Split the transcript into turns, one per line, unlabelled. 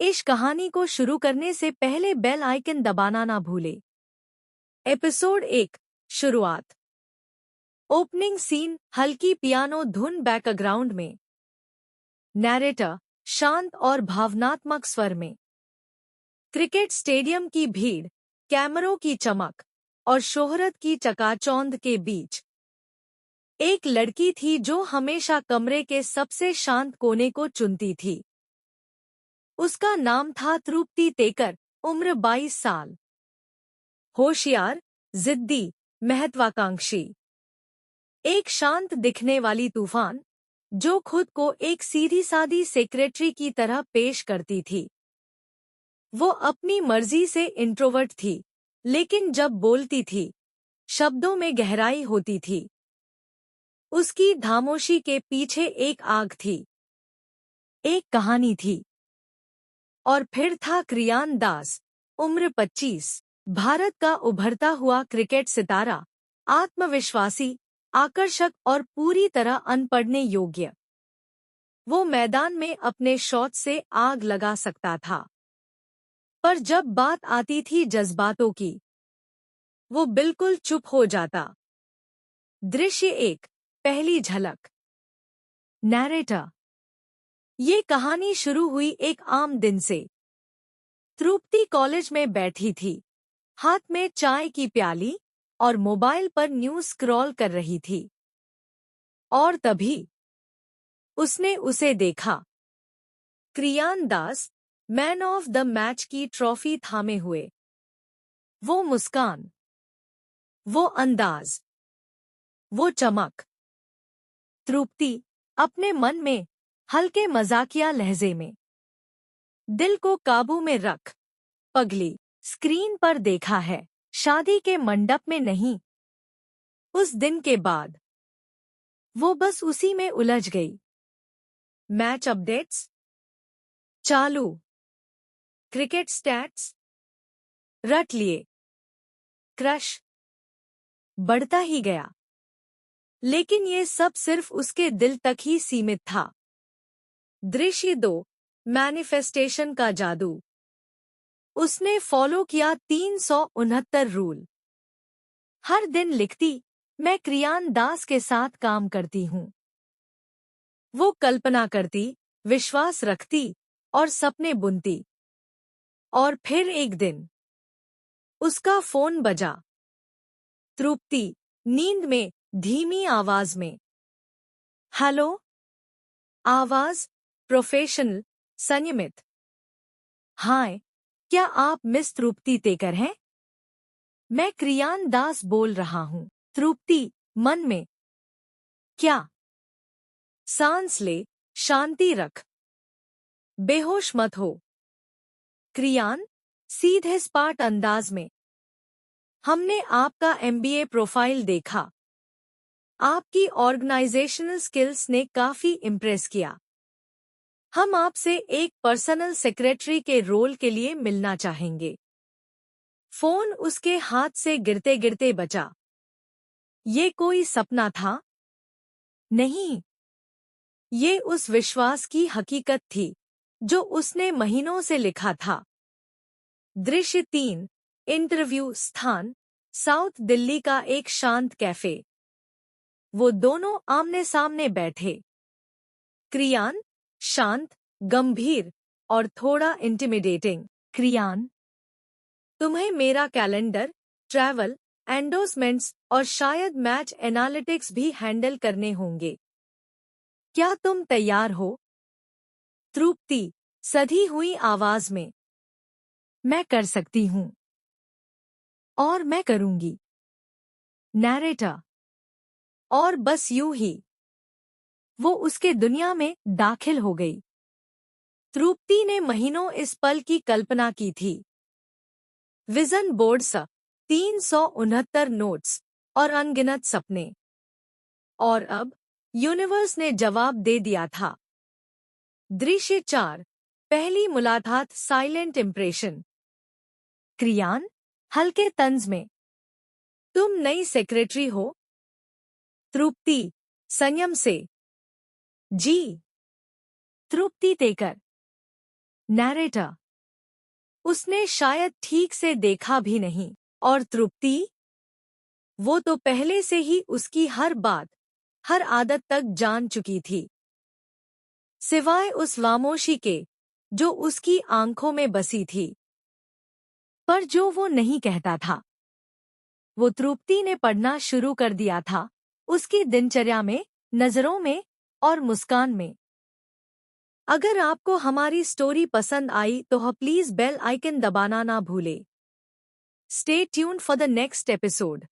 इस कहानी को शुरू करने से पहले बेल आइकन दबाना ना भूले। एपिसोड 1 शुरुआत। ओपनिंग सीन, हल्की पियानो धुन बैकग्राउंड में। नैरेटर शांत और भावनात्मक स्वर में। क्रिकेट स्टेडियम की भीड़, कैमरों की चमक और शोहरत की चकाचौंध के बीच एक लड़की थी जो हमेशा कमरे के सबसे शांत कोने को चुनती थी। उसका नाम था तृप्ति तेकर, उम्र 22 साल। होशियार, जिद्दी, महत्वाकांक्षी। एक शांत दिखने वाली तूफान जो खुद को एक सीधी सादी सेक्रेटरी की तरह पेश करती थी। वो अपनी मर्जी से इंट्रोवर्ट थी, लेकिन जब बोलती थी, शब्दों में गहराई होती थी। उसकी खामोशी के पीछे एक आग थी, एक कहानी थी। और फिर था क्रियान दास, उम्र 25, भारत का उभरता हुआ क्रिकेट सितारा, आत्मविश्वासी, आकर्षक और पूरी तरह अनपढ़ने योग्य। वो मैदान में अपने शॉट से आग लगा सकता था, पर जब बात आती थी जज्बातों की, वो बिल्कुल चुप हो जाता। दृश्य 1, पहली झलक। नैरेटर। ये कहानी शुरू हुई एक आम दिन से। तृप्ति कॉलेज में बैठी थी, हाथ में चाय की प्याली और मोबाइल पर न्यूज़ स्क्रॉल कर रही थी। और तभी उसने उसे देखा। क्रियान दास, मैन ऑफ द मैच की ट्रॉफी थामे हुए। वो मुस्कान, वो अंदाज, वो चमक। तृप्ति अपने मन में हल्के मजाकिया लहजे में, दिल को काबू में रख, पगली, स्क्रीन पर देखा है, शादी के मंडप में नहीं। उस दिन के बाद वो बस उसी में उलझ गई। मैच अपडेट्स चालू, क्रिकेट स्टैट्स रट लिए, क्रश बढ़ता ही गया। लेकिन ये सब सिर्फ उसके दिल तक ही सीमित था। दृश्य 2, मैनिफेस्टेशन का जादू। उसने फॉलो किया 369 रूल। हर दिन लिखती, मैं क्रियान दास के साथ काम करती हूँ। वो कल्पना करती, विश्वास रखती और सपने बुनती। और फिर एक दिन उसका फोन बजा। तृप्ति, नींद में, धीमी आवाज में। हेलो। आवाज प्रोफेशनल, संयमित। हाय, क्या आप मिस तृप्ति तेकर हैं? मैं क्रियान दास बोल रहा हूँ। तृप्ति, मन में, क्या? सांस ले, शांति रख, बेहोश मत हो। क्रियान, सीधे स्पाट अंदाज में, हमने आपका एमबीए प्रोफाइल देखा। आपकी ऑर्गेनाइजेशनल स्किल्स ने काफी इम्प्रेस किया। हम आपसे एक पर्सनल सेक्रेटरी के रोल के लिए मिलना चाहेंगे। फोन उसके हाथ से गिरते गिरते बचा। ये कोई सपना था? नहीं, ये उस विश्वास की हकीकत थी जो उसने महीनों से लिखा था। दृश्य 3, इंटरव्यू स्थान, साउथ दिल्ली का एक शांत कैफे। वो दोनों आमने सामने बैठे। क्रियान, शांत, गंभीर और थोड़ा इंटिमिडेटिंग। क्रियान, तुम्हें मेरा कैलेंडर, ट्रैवल, एंडोर्समेंट्स और शायद मैच एनालिटिक्स भी हैंडल करने होंगे। क्या तुम तैयार हो? तृप्ति, सधी हुई आवाज में, मैं कर सकती हूँ। और मैं करूंगी। नैरेटर, और बस यूं ही वो उसके दुनिया में दाखिल हो गई। तृप्ति ने महीनों इस पल की कल्पना की थी। विजन बोर्ड सा, 369 नोट्स और अनगिनत सपने। और अब यूनिवर्स ने जवाब दे दिया था। दृश्य 4, पहली मुलाकात, साइलेंट इंप्रेशन। क्रियान, हल्के तंज में, तुम नई सेक्रेटरी हो? तृप्ति, संयम से, जी। तृप्ति तेकर, नैरेटर: उसने शायद ठीक से देखा भी नहीं। और तृप्ति? वो तो पहले से ही उसकी हर बात, हर आदत तक जान चुकी थी, सिवाय उस खामोशी के जो उसकी आंखों में बसी थी, पर जो वो नहीं कहता था। वो तृप्ति ने पढ़ना शुरू कर दिया था, उसकी दिनचर्या में, नजरों में और मुस्कान में। अगर आपको हमारी स्टोरी पसंद आई तो प्लीज बेल आइकन दबाना ना भूले। Stay tuned for the next episode.